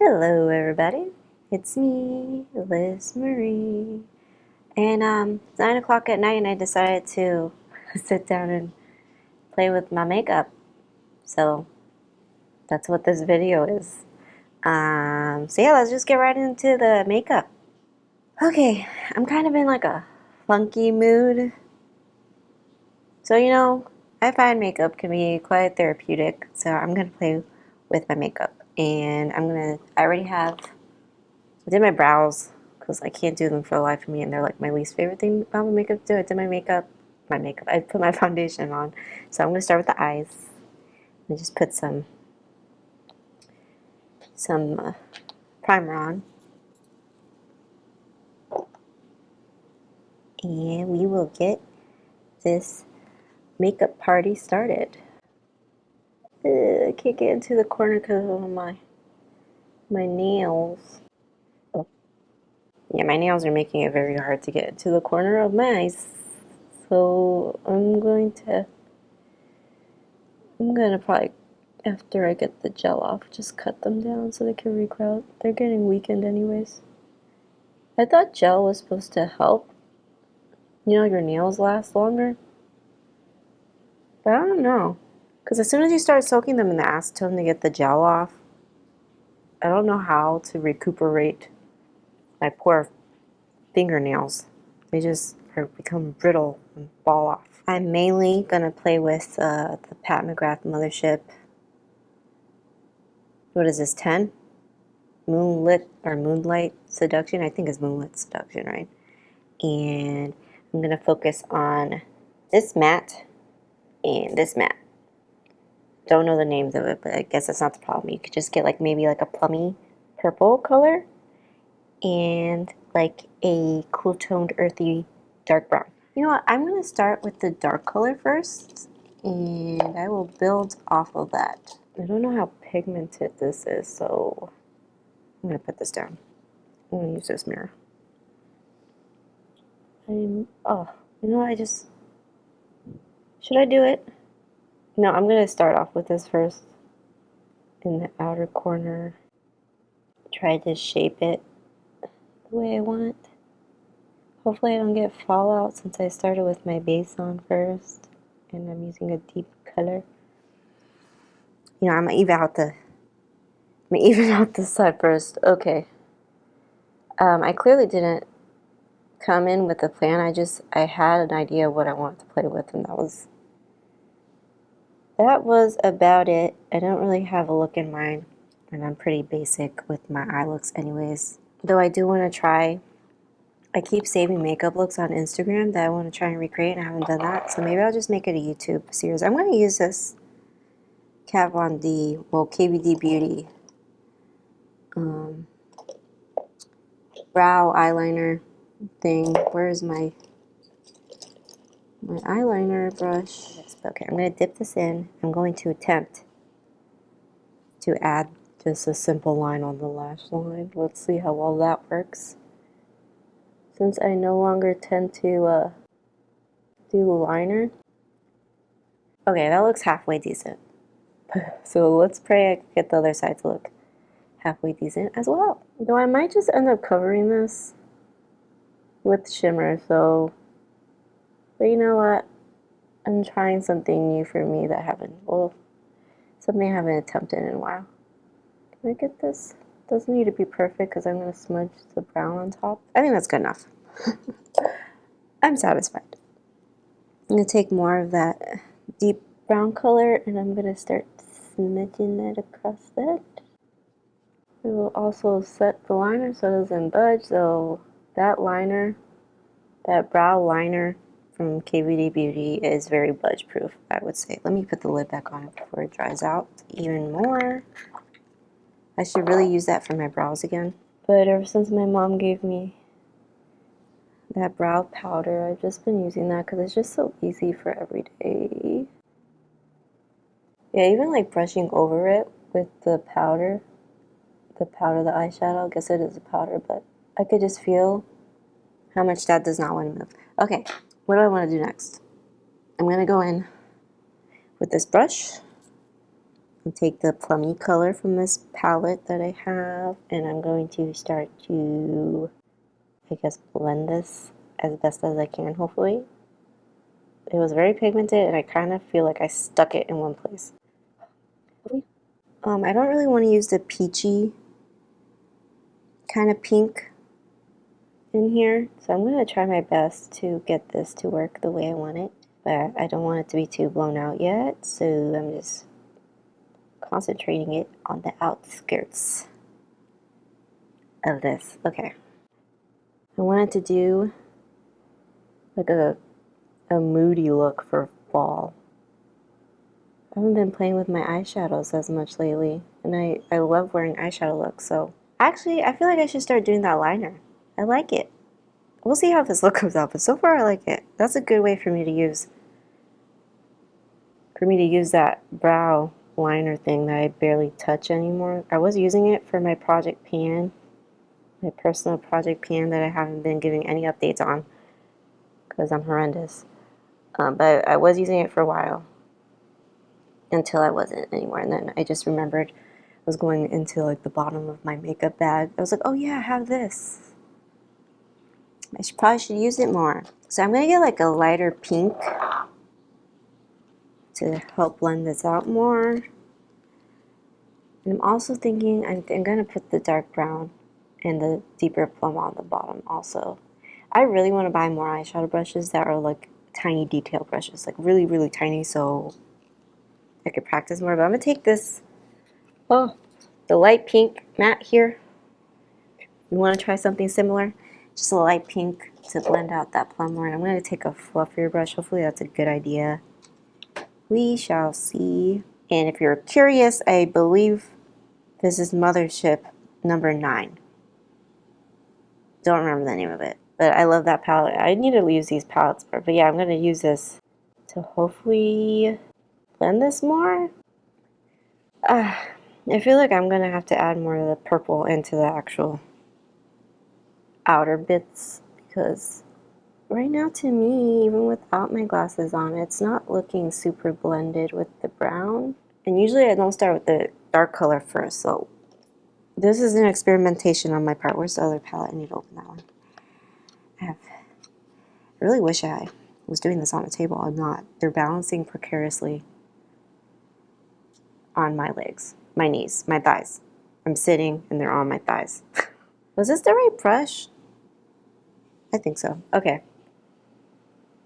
Hello everybody, it's me, Liz Marie, and it's 9 o'clock at night and I decided to sit down and play with my makeup, so that's what this video is. So yeah, let's just get right into the makeup. Okay, I'm kind of in like a funky mood, so I find makeup can be quite therapeutic, so I'm gonna play with my makeup, and I did my brows because I can't do them for the life of me, and they're like my least favorite thing about my makeup to do. I did my makeup. I put my foundation on, so I'm gonna start with the eyes. And just put some primer on, and we will get this makeup party started. I can't get into the corner because of my nails. Oh, yeah, my nails are making it very hard to get into the corner of my eyes. So I'm gonna probably, after I get the gel off, just cut them down so they can regrow. They're getting weakened anyways. I thought gel was supposed to help, your nails last longer. But I don't know. Because as soon as you start soaking them in the acetone to get the gel off, I don't know how to recuperate my poor fingernails. They just become brittle and fall off. I'm mainly going to play with the Pat McGrath Mothership. What is this, 10? Moonlight Seduction. I think it's Moonlit Seduction, right? And I'm going to focus on this matte and this matte. Don't know the names of it, but I guess that's not the problem. You could just get maybe a plummy purple color and like a cool toned earthy dark brown. You know what? I'm going to start with the dark color first, and I will build off of that. I don't know how pigmented this is, so I'm going to put this down. I'm going to use this mirror. Should I do it? No, I'm going to start off with this first in the outer corner. Try to shape it the way I want. Hopefully I don't get fallout since I started with my base on first and I'm using a deep color. I'm going to even out this side first. Okay. I clearly didn't come in with a plan. I had an idea of what I wanted to play with, and that was about it. I don't really have a look in mind, and I'm pretty basic with my eye looks anyways. Though I do want to try, I keep saving makeup looks on Instagram that I want to try and recreate, and I haven't done that, so maybe I'll just make it a YouTube series. I'm going to use this Kat Von D, KVD Beauty brow eyeliner thing. Where is my eyeliner brush? Okay, I'm going to dip this in. I'm going to attempt to add just a simple line on the lash line. Let's see how well that works. Since I no longer tend to do liner. Okay, that looks halfway decent. So let's pray I can get the other side to look halfway decent as well. Though I might just end up covering this with shimmer, but you know what? I'm trying something new for me something I haven't attempted in a while. Can I get this? Doesn't need to be perfect because I'm going to smudge the brown on top. I think that's good enough. I'm satisfied. I'm going to take more of that deep brown color and I'm going to start smudging that across that. We will also set the liner so it doesn't budge, so that brow liner from KVD Beauty is very budge proof, I would say. Let me put the lid back on it before it dries out even more. I should really use that for my brows again. But ever since my mom gave me that brow powder, I've just been using that because it's just so easy for every day. Yeah, even brushing over it with the powder, the eyeshadow, I guess it is a powder, but I could just feel how much that does not want to move. Okay, what do I want to do next? I'm going to go in with this brush I'll take the plummy color from this palette that I have, and I'm going to start to, I guess, blend this as best as I can, hopefully. It was very pigmented, and I kind of feel like I stuck it in one place. I don't really want to use the peachy kind of pink in here, so I'm going to try my best to get this to work the way I want it, but I don't want it to be too blown out yet, so I'm just concentrating it on the outskirts of this. Okay. I wanted to do like a moody look for fall. I haven't been playing with my eyeshadows as much lately, and I love wearing eyeshadow looks, so actually I feel like I should start doing that liner. I like it. We'll see how this look comes out, but so far I like it. That's a good way for me to use that brow liner thing that I barely touch anymore. I was using it for my project pan, my personal project pan that I haven't been giving any updates on because I'm horrendous. But I was using it for a while until I wasn't anymore, and then I just remembered I was going into like the bottom of my makeup bag. I was like, oh yeah, I have this. Probably should use it more. So I'm gonna get like a lighter pink to help blend this out more. And I'm also thinking I'm gonna put the dark brown and the deeper plum on the bottom also. I really want to buy more eyeshadow brushes that are like tiny detail brushes, like really, really tiny, so I could practice more. But I'm gonna take this, the light pink matte here. You want to try something similar? Just a light pink to blend out that plum more. And I'm going to take a fluffier brush. Hopefully that's a good idea. We shall see. And if you're curious, I believe this is Mothership number 9. Don't remember the name of it. But I love that palette. I need to use these palettes more. But yeah, I'm going to use this to hopefully blend this more. I feel like I'm going to have to add more of the purple into the actual outer bits, because right now to me, even without my glasses on, it's not looking super blended with the brown. And usually I don't start with the dark color first, so this is an experimentation on my part. Where's the other palette? I need to open that one. I really wish I was doing this on a table. I'm not. They're balancing precariously on my legs, my knees, my thighs. I'm sitting and they're on my thighs. Was this the right brush? I think so. Okay.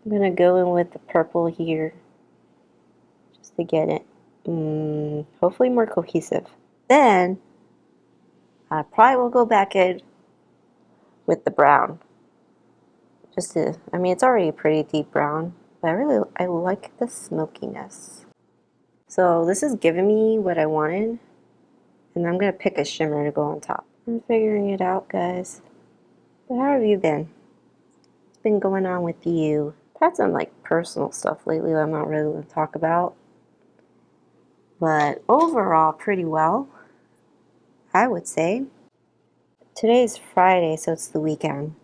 I'm going to go in with the purple here just to get it hopefully more cohesive. Then I probably will go back in with the brown. Just to, I mean, it's already a pretty deep brown, but I like the smokiness. So this is giving me what I wanted, and I'm going to pick a shimmer to go on top. I'm figuring it out, guys. But how have you been? What's been going on with you? I've had some like personal stuff lately that I'm not really going to talk about. But overall, pretty well, I would say. Today is Friday, so it's the weekend.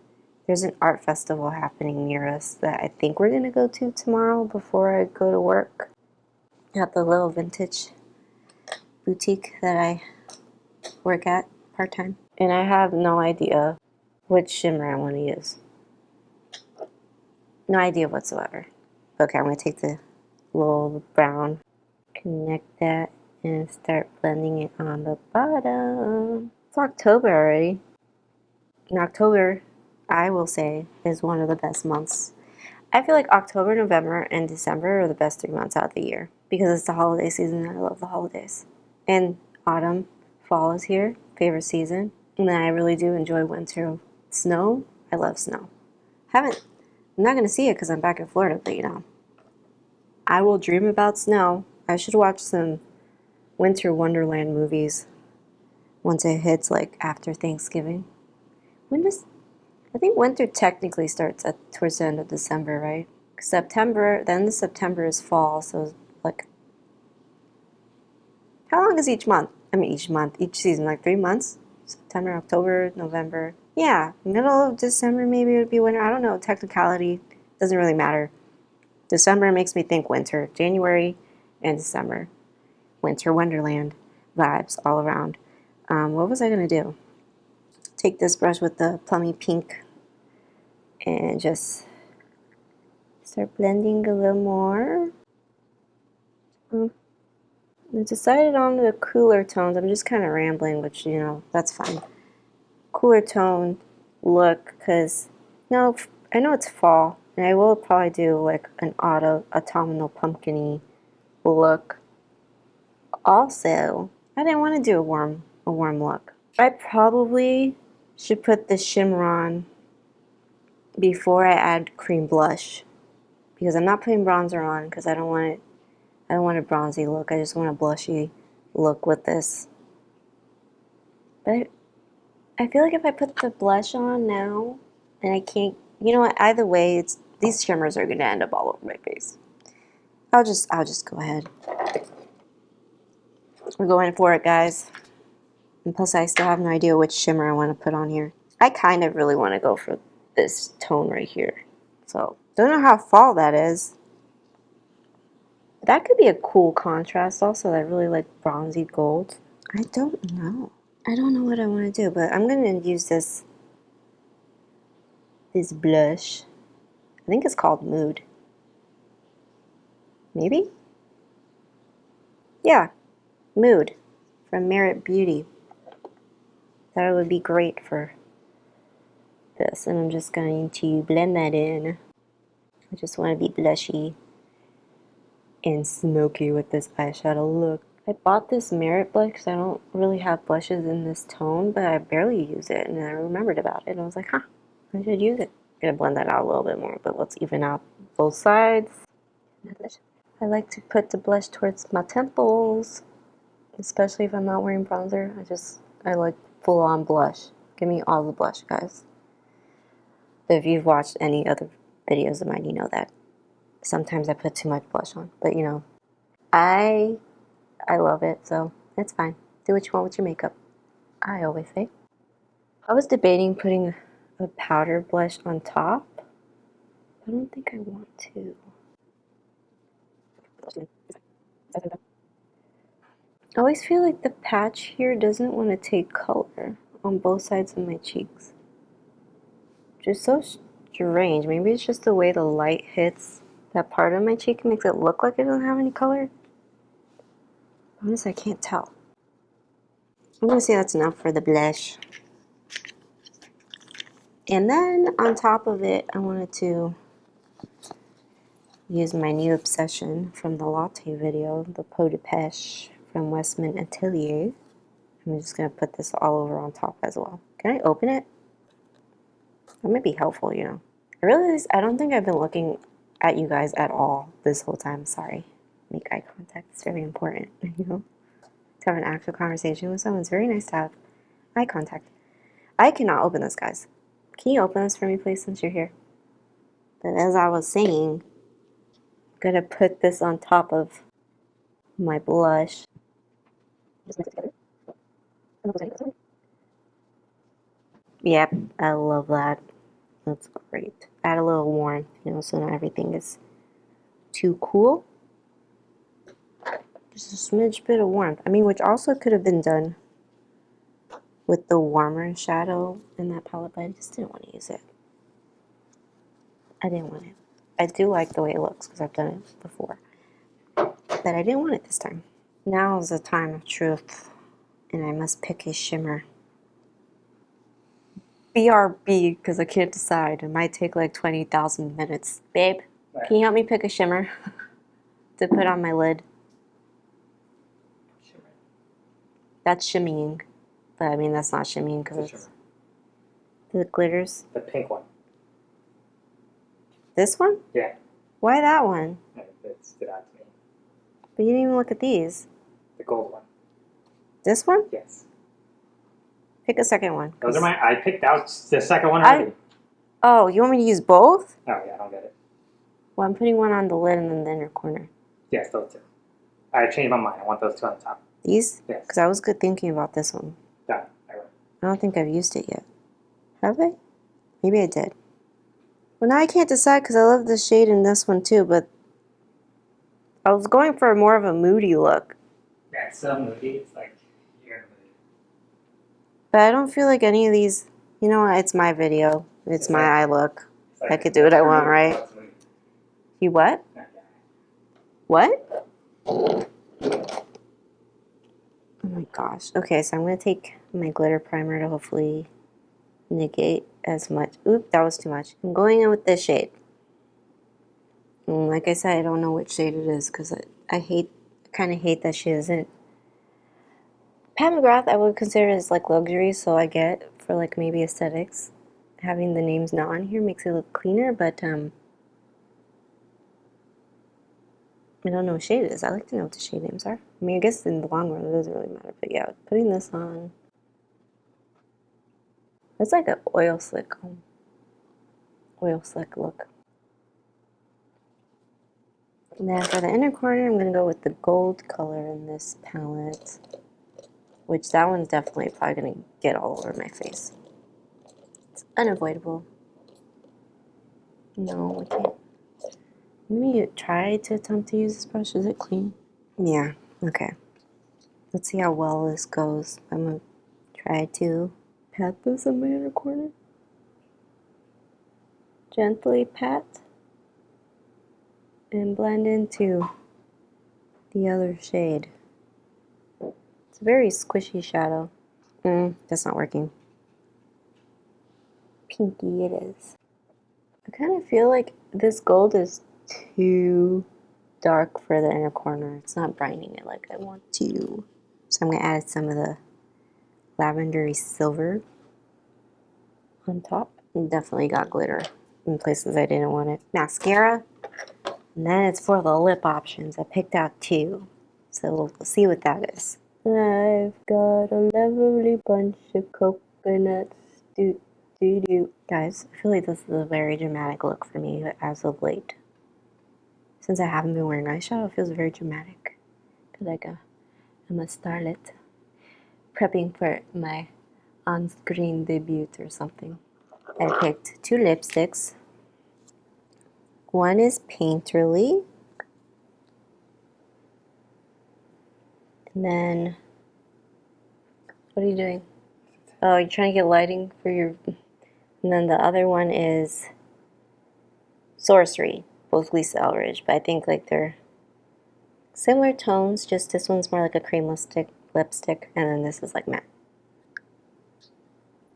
There's an art festival happening near us that I think we're going to go to tomorrow before I go to work at the little vintage boutique that I work at part-time. And I have no idea which shimmer I want to use. No idea whatsoever. Okay, I'm going to take the little brown, connect that, and start blending it on the bottom. It's October already. In October, I will say, is one of the best months. I feel like October, November, and December are the best 3 months out of the year because it's the holiday season and I love the holidays. And autumn, fall is here, favorite season. And then I really do enjoy winter. Snow, I love snow. I'm not going to see it because I'm back in Florida, but you know, I will dream about snow. I should watch some Winter Wonderland movies once it hits like after Thanksgiving. I think winter technically starts towards the end of December, right? September, the end of September is fall, so like, how long is each month? I mean, each season, like 3 months? September, October, November. Yeah, middle of December maybe it would be winter. I don't know, technicality doesn't really matter. December makes me think winter. January and December. Winter Wonderland vibes all around. What was I going to do? Take this brush with the plummy pink and just start blending a little more. I decided on the cooler tones. I'm just kind of rambling, which, you know, that's fine. Cooler tone look, because, no, I know it's fall, and I will probably do like an autumnal pumpkin-y look. Also, I didn't want to do a warm look. I probably should put the shimmer on before I add cream blush, because I'm not putting bronzer on because I don't want a bronzy look. I just want a blushy look with this. But I feel like if I put the blush on now, and I can't, you know what? Either way, these shimmers are gonna end up all over my face. I'll just go ahead. We're going for it, guys. And plus, I still have no idea which shimmer I want to put on here. I kind of really want to go for this tone right here. So, don't know how fall that is. That could be a cool contrast also. I really like bronzy gold. I don't know. I don't know what I want to do, but I'm going to use this blush. I think it's called Mood. Maybe? Yeah, Mood from Merit Beauty. Thought it would be great for this, and I'm just going to blend that in. I just want to be blushy and smoky with this eyeshadow look. I bought this Merit blush because I don't really have blushes in this tone, but I barely use it, and I remembered about it, and I was like, huh, I should use it. I'm going to blend that out a little bit more, but let's even out both sides. I like to put the blush towards my temples, especially if I'm not wearing bronzer. I like full-on blush. Give me all the blush, guys. But if you've watched any other videos of mine, you know that sometimes I put too much blush on. But, you know, I love it, so it's fine. Do what you want with your makeup, I always say. I was debating putting a powder blush on top. I don't think I want to. I always feel like the patch here doesn't want to take color on both sides of my cheeks. Just so strange. Maybe it's just the way the light hits that part of my cheek and makes it look like it doesn't have any color. Honestly, I can't tell. I'm going to say that's enough for the blush. And then on top of it, I wanted to use my new obsession from the latte video, the Peau de Pêche from Westman Atelier. I'm just going to put this all over on top as well. Can I open it? That might be helpful, you know. I don't think I've been looking at you guys at all this whole time. Sorry. Make eye contact. It's very important, you know. To have an actual conversation with someone, it's very nice to have eye contact. I cannot open this, guys. Can you open this for me, please, since you're here? But as I was saying, I'm going to put this on top of my blush. Just mix it together. Yep, I love that. That's great. Add a little warmth, you know, so not everything is too cool. Just a smidge bit of warmth. I mean, which also could have been done with the warmer shadow in that palette, but I just didn't want to use it. I didn't want it. I do like the way it looks because I've done it before, but I didn't want it this time. Now is the time of truth, and I must pick a shimmer. BRB, because I can't decide. It might take like 20,000 minutes. Babe, can you help me pick a shimmer to put on my lid? Shimmer. That's shimmying. But I mean, that's not shimmying because it's the glitters. The pink one. This one? Yeah. Why that one? It stood out to me. But you didn't even look at these. The gold one. This one? Yes. Pick a second one. Those are I picked out the second one already. Oh, you want me to use both? Oh, yeah, I don't get it. Well, I'm putting one on the lid and then the inner corner. Yes, those two. I changed my mind. I want those two on the top. These? Yes. Because I was good thinking about this one. Yeah, I don't think I've used it yet. Have I? Maybe I did. Well, now I can't decide because I love the shade in this one too, but I was going for more of a moody look. Yeah, it's so moody. It's like you're in a mood. But I don't feel like any of these, you know what, it's my video. It's my eye look. It's like, I could do what I want, right? Oh, it's moody. You what? Not yet. What? Oh my gosh. Okay, so I'm going to take my glitter primer to hopefully negate as much. Oop, that was too much. I'm going in with this shade. And like I said, I don't know which shade it is because I kind of hate that she isn't. Pat McGrath, I would consider as like luxury, so I get for like maybe aesthetics. Having the names not on here makes it look cleaner, but I don't know what shade it is. I like to know what the shade names are. I mean, I guess in the long run it doesn't really matter, but yeah, putting this on. It's like an oil slick look. And then for the inner corner, I'm going to go with the gold color in this palette, which that one's definitely probably going to get all over my face. It's unavoidable. No, I can't. Let me try to attempt to use this brush. Is it clean? Yeah, okay. Let's see how well this goes. I'm going to try to pat this in my inner corner. Gently pat and blend into the other shade. It's a very squishy shadow. That's not working. Pinky it is. I kind of feel like this gold is too dark for the inner corner. It's not brightening it like I want to. So I'm going to add some of the lavendery silver on top. And definitely got glitter in places I didn't want it. Mascara. And then it's for the lip options. I picked out 2. So we'll see what that is. I've got a lovely bunch of coconuts. Guys, I feel like this is a very dramatic look for me as of late. Since I haven't been wearing eyeshadow, it feels very dramatic. I feel like I'm a starlet prepping for my on-screen debut or something. I picked 2 lipsticks. One is Painterly. And then, what are you doing? Oh, you're trying to get lighting for your... And then the other one is Sorcery, both Lisa Eldridge, but I think like they're similar tones, just this one's more like a cream lipstick, and then this is like matte.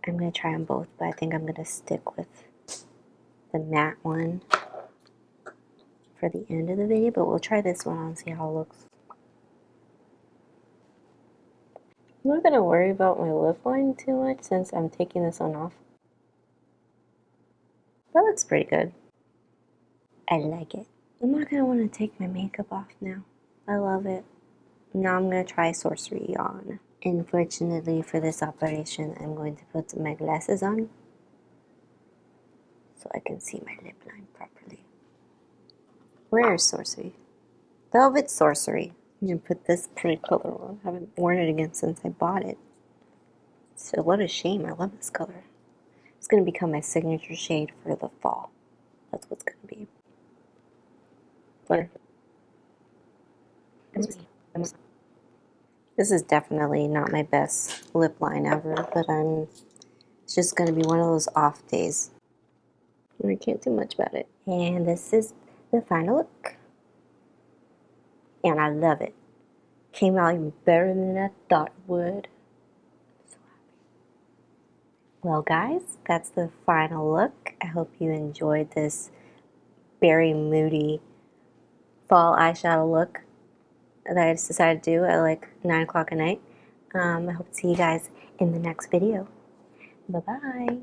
I'm going to try them both, but I think I'm going to stick with the matte one for the end of the video, but we'll try this one on and see how it looks. I'm not going to worry about my lip line too much since I'm taking this one off. That looks pretty good. I like it. I'm not going to want to take my makeup off now. I love it. Now I'm going to try Sorcery on. Unfortunately for this operation, I'm going to put my glasses on so I can see my lip line properly. Where is Sorcery? Velvet Sorcery. I'm going to put this pretty color on. I haven't worn it again since I bought it. So what a shame. I love this color. It's going to become my signature shade for the fall. That's what's going to be. But this is definitely not my best lip line ever, but it's just going to be one of those off days. I can't do much about it. And this is the final look. And I love it. Came out even better than I thought it would. So happy. Well, guys, that's the final look. I hope you enjoyed this very moody fall eyeshadow look that I just decided to do at like 9 o'clock at night. I hope to see you guys in the next video. Bye-bye.